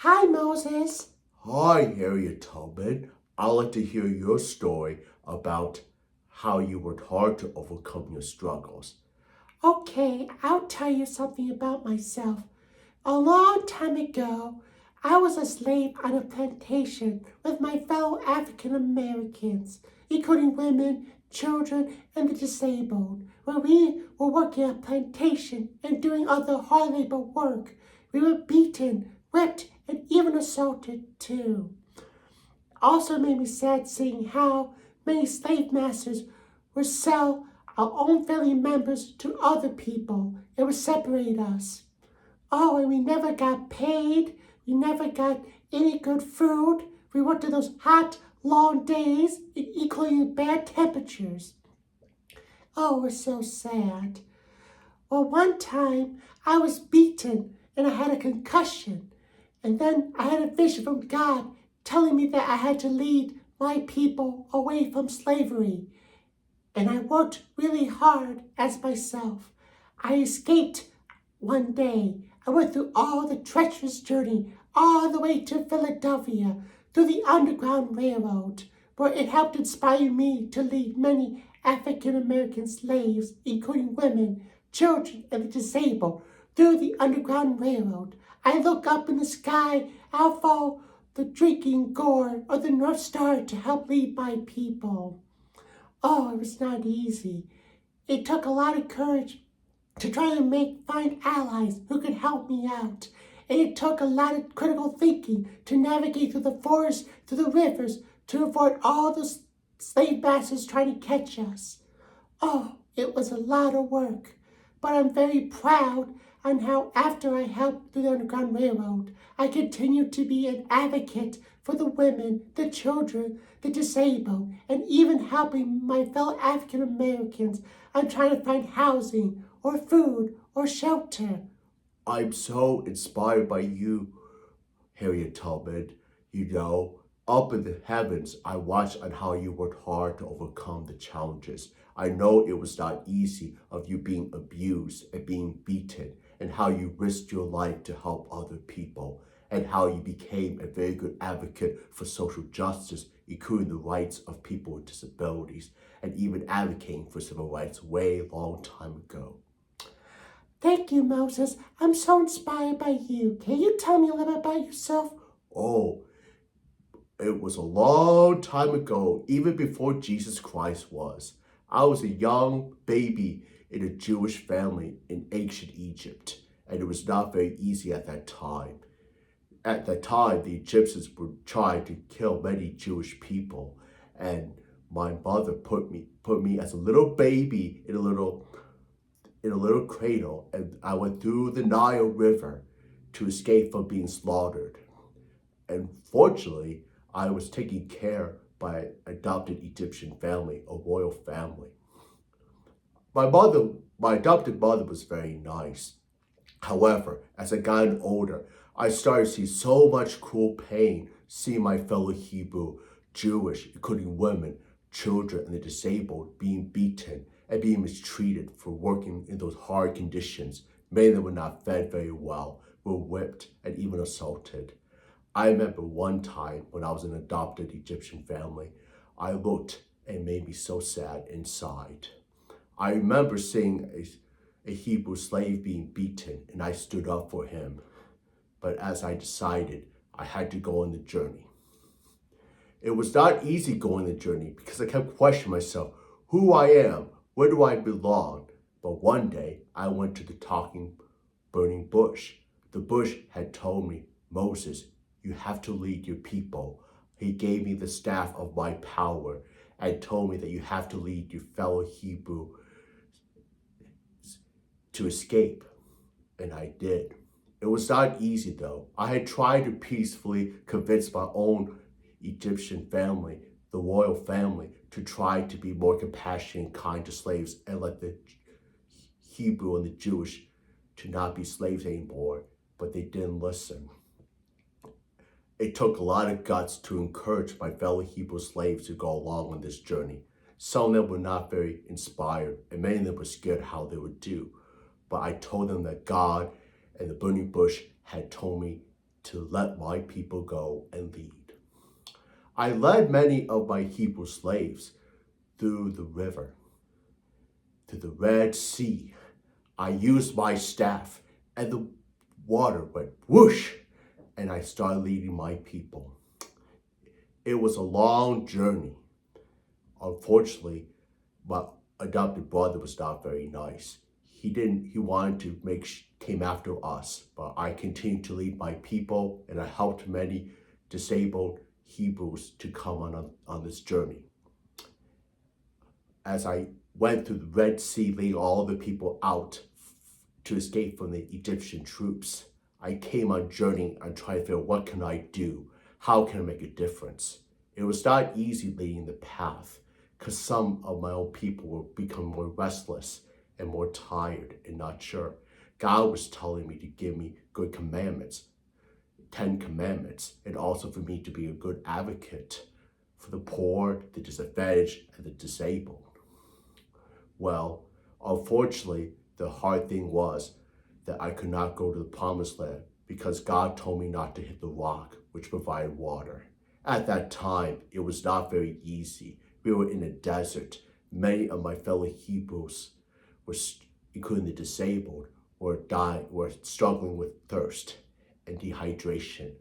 Hi, Moses. Hi, Harriet Tubman. I'd like to hear your story about how you worked hard to overcome your struggles. Okay, I'll tell you something about myself. A long time ago, I was a slave on a plantation with my fellow African Americans, including women, children, and the disabled, where we were working on a plantation and doing other hard labor work. We were beaten, whipped, and even assaulted too. Also made me sad seeing how many slave masters would sell our own family members to other people. It would separate us. Oh, and we never got paid. We never got any good food. We worked in those hot, long days, including bad temperatures. Oh, it was so sad. Well, one time I was beaten and I had a concussion. And then I had a vision from God telling me that I had to lead my people away from slavery. And I worked really hard as myself. I escaped one day. I went through all the treacherous journey, all the way to Philadelphia, through the Underground Railroad, where it helped inspire me to lead many African American slaves, including women, children, and the disabled, through the Underground Railroad. I look up in the sky, out for the drinking gourd or the North Star to help lead my people. Oh, it was not easy. It took a lot of courage to try and find allies who could help me out. And it took a lot of critical thinking to navigate through the forests, through the rivers, to avoid all the slave masters trying to catch us. Oh, it was a lot of work, but I'm very proud on how after I helped through the Underground Railroad, I continued to be an advocate for the women, the children, the disabled, and even helping my fellow African Americans on trying to find housing or food or shelter. I'm so inspired by you, Harriet Tubman. Up in the heavens, I watched on how you worked hard to overcome the challenges. I know it was not easy of you being abused and being beaten, and how you risked your life to help other people, and how you became a very good advocate for social justice, including the rights of people with disabilities, and even advocating for civil rights way long time ago. Thank you, Moses. I'm so inspired by you. Can you tell me a little bit about yourself? Oh, it was a long time ago, even before Jesus Christ was. I was a young baby in a Jewish family in ancient Egypt, and it was not very easy at that time. At that time, the Egyptians were trying to kill many Jewish people, and my mother put me as a little baby in a little cradle, and I went through the Nile River to escape from being slaughtered. And fortunately, I was taken care by an adopted Egyptian family, a royal family. My adopted mother was very nice. However, as I got older, I started to see so much cruel pain seeing my fellow Hebrew, Jewish, including women, children, and the disabled being beaten and being mistreated for working in those hard conditions. Many of them were not fed very well, were whipped, and even assaulted. I remember one time when I was in an adopted Egyptian family, I looked and it made me so sad inside. I remember seeing a Hebrew slave being beaten, and I stood up for him. But as I decided, I had to go on the journey. It was not easy going the journey because I kept questioning myself, who I am, where do I belong? But one day, I went to the talking, burning bush. The bush had told me, Moses, you have to lead your people. He gave me the staff of my power and told me that you have to lead your fellow Hebrew to escape, and I did. It was not easy though. I had tried to peacefully convince my own Egyptian family, the royal family, to try to be more compassionate and kind to slaves and let the Hebrew and the Jewish to not be slaves anymore, but they didn't listen. It took a lot of guts to encourage my fellow Hebrew slaves to go along on this journey. Some of them were not very inspired, and many of them were scared how they would do. But I told them that God and the burning bush had told me to let my people go and lead. I led many of my Hebrew slaves through the river, to the Red Sea. I used my staff, and the water went whoosh, and I started leading my people. It was a long journey. Unfortunately, my adopted brother was not very nice. He wanted to came after us, but I continued to lead my people, and I helped many disabled Hebrews to come on this journey. As I went through the Red Sea, leading all the people out to escape from the Egyptian troops, I came on journey and tried to figure out what can I do? How can I make a difference? It was not easy leading the path because some of my own people were becoming more restless and more tired and not sure. God was telling me to give me good commandments, 10 commandments, and also for me to be a good advocate for the poor, the disadvantaged, and the disabled. Well, unfortunately, the hard thing was that I could not go to the promised land because God told me not to hit the rock, which provided water. At that time, it was not very easy. We were in a desert. Many of my fellow Hebrews, including the disabled, were struggling with thirst and dehydration.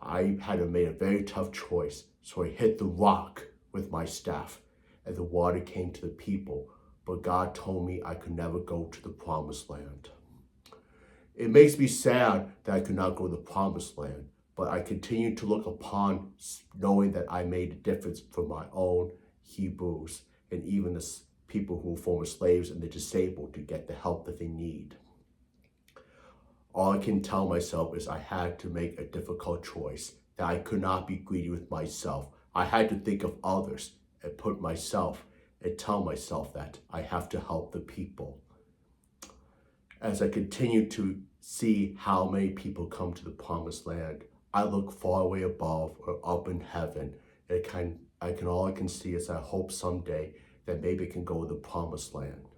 I had to make a very tough choice, so I hit the rock with my staff, and the water came to the people. But God told me I could never go to the promised land. It makes me sad that I could not go to the promised land, but I continue to look upon knowing that I made a difference for my own Hebrews and even the people who were former slaves and the disabled to get the help that they need. All I can tell myself is I had to make a difficult choice, that I could not be greedy with myself. I had to think of others and put myself and tell myself that I have to help the people. As I continue to see how many people come to the promised land, I look far away above or up in heaven. All I can see is I hope someday that maybe I can go to the promised land.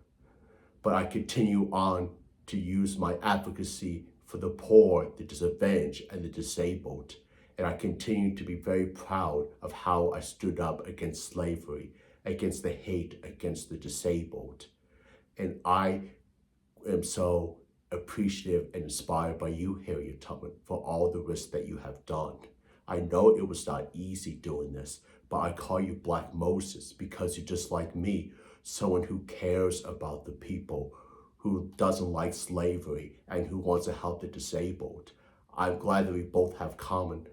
But I continue on to use my advocacy for the poor, the disadvantaged, and the disabled. And I continue to be very proud of how I stood up against slavery, against the hate against the disabled. And I am so appreciative and inspired by you, Harriet Tubman, for all the risks that you have done. I know it was not easy doing this, but I call you Black Moses because you're just like me, someone who cares about the people, who doesn't like slavery, and who wants to help the disabled. I'm glad that we both have common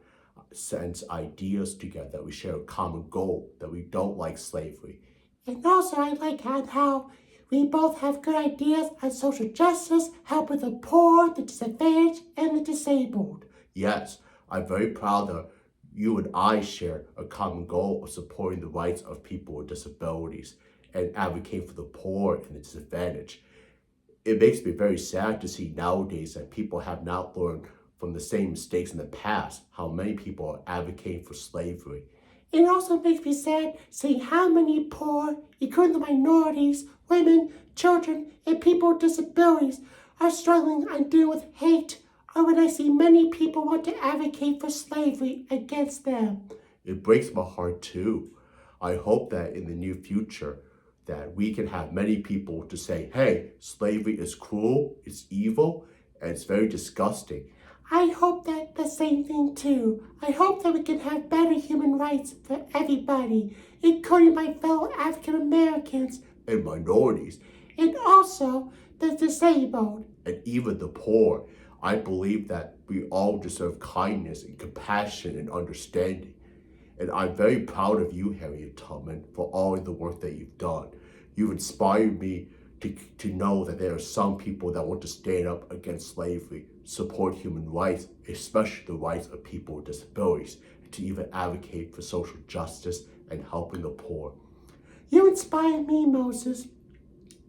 sense ideas together, that we share a common goal, that we don't like slavery. And also I like how we both have good ideas on social justice, helping the poor, the disadvantaged, and the disabled. Yes, I'm very proud that you and I share a common goal of supporting the rights of people with disabilities and advocating for the poor and the disadvantaged. It makes me very sad to see nowadays that people have not learned from the same mistakes in the past, how many people are advocating for slavery. It also makes me sad seeing how many poor, including the minorities, women, children, and people with disabilities are struggling and dealing with hate, or when I see many people want to advocate for slavery against them. It breaks my heart too. I hope that in the near future that we can have many people to say, hey, slavery is cruel, it's evil, and it's very disgusting. I hope that the same thing too. I hope that we can have better human rights for everybody, including my fellow African Americans. And minorities. And also the disabled. And even the poor. I believe that we all deserve kindness and compassion and understanding. And I'm very proud of you, Harriet Tubman, for all of the work that you've done. You've inspired me to know that there are some people that want to stand up against slavery, support human rights, especially the rights of people with disabilities, to even advocate for social justice and helping the poor. You inspire me, Moses.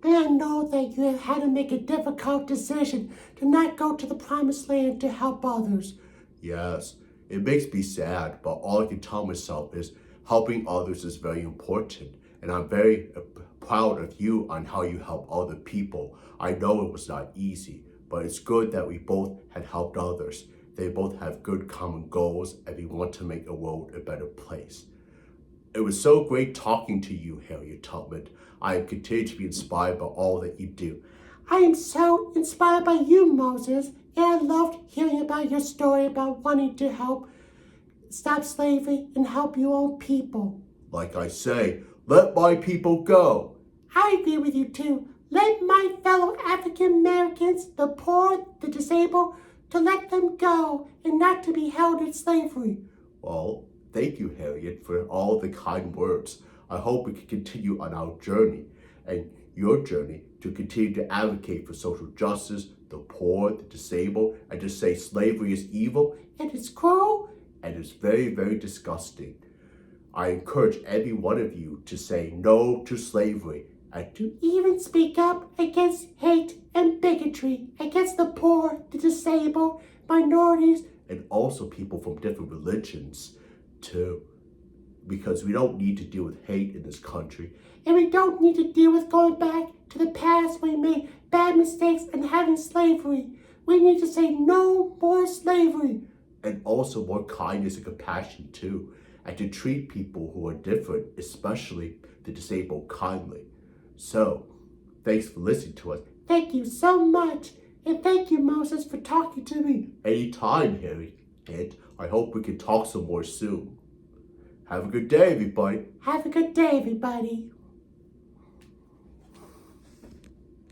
And I know that you have had to make a difficult decision to not go to the promised land to help others. Yes, it makes me sad, but all I can tell myself is helping others is very important. And I'm very proud of you on how you help other people. I know it was not easy, but it's good that we both had helped others. They both have good common goals, and we want to make the world a better place. It was so great talking to you, Harriet Tubman. I am continued to be inspired by all that you do. I am so inspired by you, Moses, and I loved hearing about your story about wanting to help stop slavery and help your own people. Like I say, let my people go. I agree with you too. Let my fellow African Americans, the poor, the disabled, to let them go and not to be held in slavery. Well, thank you, Harriet, for all the kind words. I hope we can continue on our journey and your journey to continue to advocate for social justice, the poor, the disabled, and to say slavery is evil And it's cruel. and it's very, very disgusting. I encourage every one of you to say no to slavery and to Even speak up against hate and bigotry, against the poor, the disabled, minorities. and also people from different religions too. Because we don't need to deal with hate in this country. And we don't need to deal with going back to the past when we made bad mistakes and having slavery. We need to say no more slavery. And also more kindness and compassion too. And to treat people who are different, especially the disabled, kindly. So, thanks for listening to us. Thank you so much. And thank you, Moses, for talking to me. Anytime, Harry. And I hope we can talk some more soon. Have a good day, everybody. Have a good day, everybody.